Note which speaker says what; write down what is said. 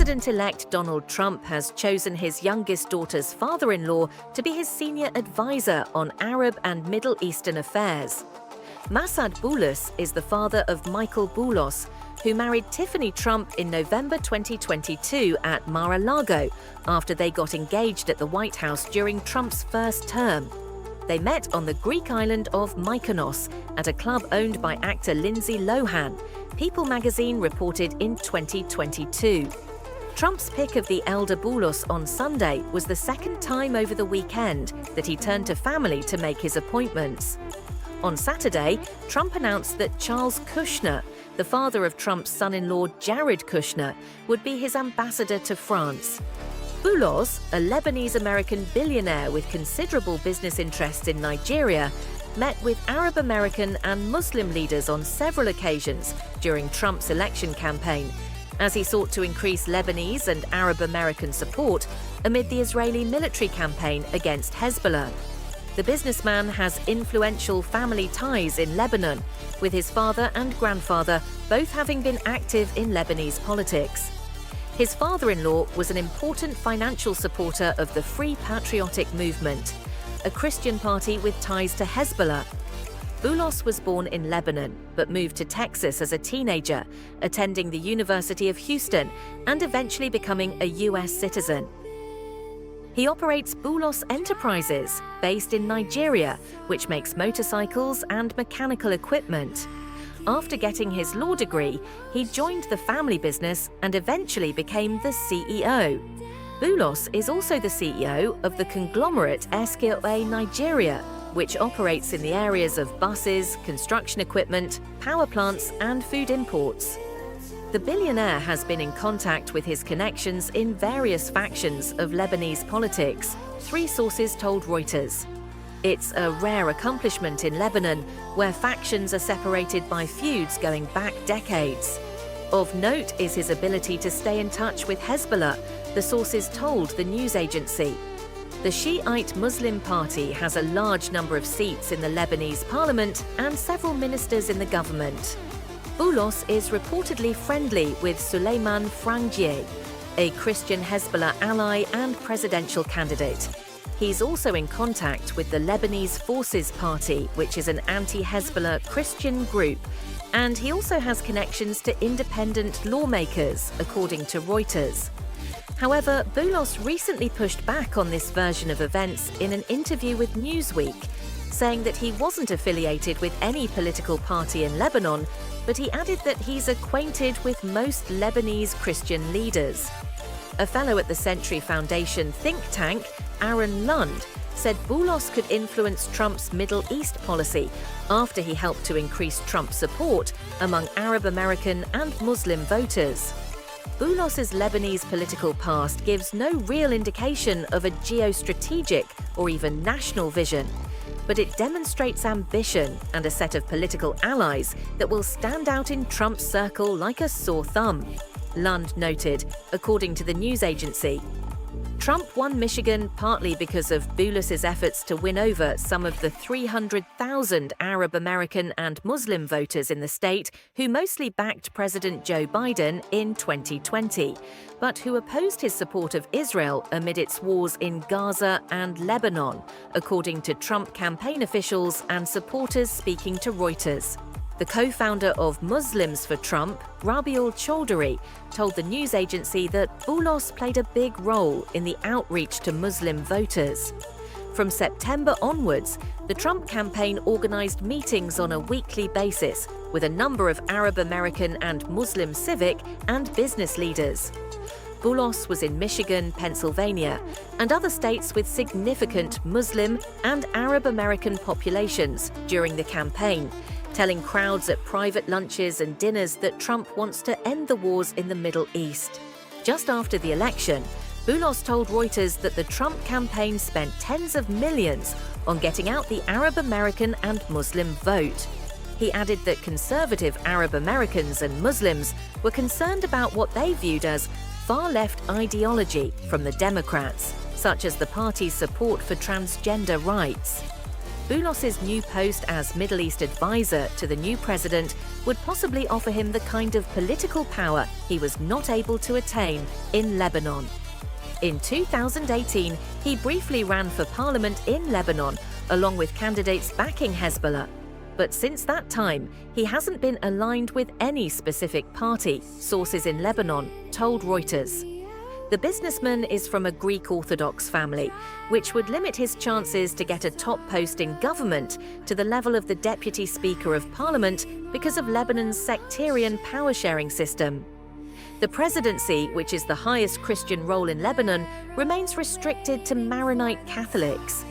Speaker 1: President-elect Donald Trump has chosen his youngest daughter's father-in-law to be his senior advisor on Arab and Middle Eastern affairs. Massad Boulos is the father of Michael Boulos, who married Tiffany Trump in November 2022 at Mar-a-Lago after they got engaged at the White House during Trump's first term. They met on the Greek island of Mykonos at a club owned by actor Lindsay Lohan, People magazine reported in 2022. Trump's pick of the elder Boulos on Sunday was the second time over the weekend that he turned to family to make his appointments. On Saturday, Trump announced that Charles Kushner, the father of Trump's son-in-law Jared Kushner, would be his ambassador to France. Boulos, a Lebanese-American billionaire with considerable business interests in Nigeria, met with Arab-American and Muslim leaders on several occasions during Trump's election campaign, as he sought to increase Lebanese and Arab-American support amid the Israeli military campaign against Hezbollah. The businessman has influential family ties in Lebanon, with his father and grandfather both having been active in Lebanese politics. His father-in-law was an important financial supporter of the Free Patriotic Movement, a Christian party with ties to Hezbollah. Boulos was born in Lebanon, but moved to Texas as a teenager, attending the University of Houston and eventually becoming a U.S. citizen. He operates Boulos Enterprises, based in Nigeria, which makes motorcycles and mechanical equipment. After getting his law degree, he joined the family business and eventually became the CEO. Boulos is also the CEO of the conglomerate SKOA Nigeria, which operates in the areas of buses, construction equipment, power plants, and food imports. The billionaire has been in contact with his connections in various factions of Lebanese politics, three sources told Reuters. It's a rare accomplishment in Lebanon, where factions are separated by feuds going back decades. Of note is his ability to stay in touch with Hezbollah, the sources told the news agency. The Shiite Muslim Party has a large number of seats in the Lebanese parliament and several ministers in the government. Boulos is reportedly friendly with Souleymane Frangieh, a Christian Hezbollah ally and presidential candidate. He's also in contact with the Lebanese Forces Party, which is an anti-Hezbollah Christian group, and he also has connections to independent lawmakers, according to Reuters. However, Boulos recently pushed back on this version of events in an interview with Newsweek, saying that he wasn't affiliated with any political party in Lebanon, but he added that he's acquainted with most Lebanese Christian leaders. A fellow at the Century Foundation think tank, Aaron Lund, said Boulos could influence Trump's Middle East policy after he helped to increase Trump's support among Arab-American and Muslim voters. Boulos's Lebanese political past gives no real indication of a geostrategic or even national vision, but it demonstrates ambition and a set of political allies that will stand out in Trump's circle like a sore thumb, Lund noted, according to the news agency. Trump won Michigan partly because of Boulos's efforts to win over some of the 300,000 Arab-American and Muslim voters in the state who mostly backed President Joe Biden in 2020, but who opposed his support of Israel amid its wars in Gaza and Lebanon, according to Trump campaign officials and supporters speaking to Reuters. The co-founder of Muslims for Trump, Rabiul Chaudhry, told the news agency that Boulos played a big role in the outreach to Muslim voters. From September onwards, the Trump campaign organized meetings on a weekly basis with a number of Arab-American and Muslim civic and business leaders. Boulos was in Michigan, Pennsylvania, and other states with significant Muslim and Arab-American populations during the campaign, telling crowds at private lunches and dinners that Trump wants to end the wars in the Middle East. Just after the election, Boulos told Reuters that the Trump campaign spent tens of millions on getting out the Arab-American and Muslim vote. He added that conservative Arab-Americans and Muslims were concerned about what they viewed as far-left ideology from the Democrats, such as the party's support for transgender rights. Boulos's new post as Middle East advisor to the new president would possibly offer him the kind of political power he was not able to attain in Lebanon. In 2018, he briefly ran for parliament in Lebanon, along with candidates backing Hezbollah. But since that time, he hasn't been aligned with any specific party, sources in Lebanon told Reuters. The businessman is from a Greek Orthodox family, which would limit his chances to get a top post in government to the level of the Deputy Speaker of Parliament because of Lebanon's sectarian power-sharing system. The presidency, which is the highest Christian role in Lebanon, remains restricted to Maronite Catholics.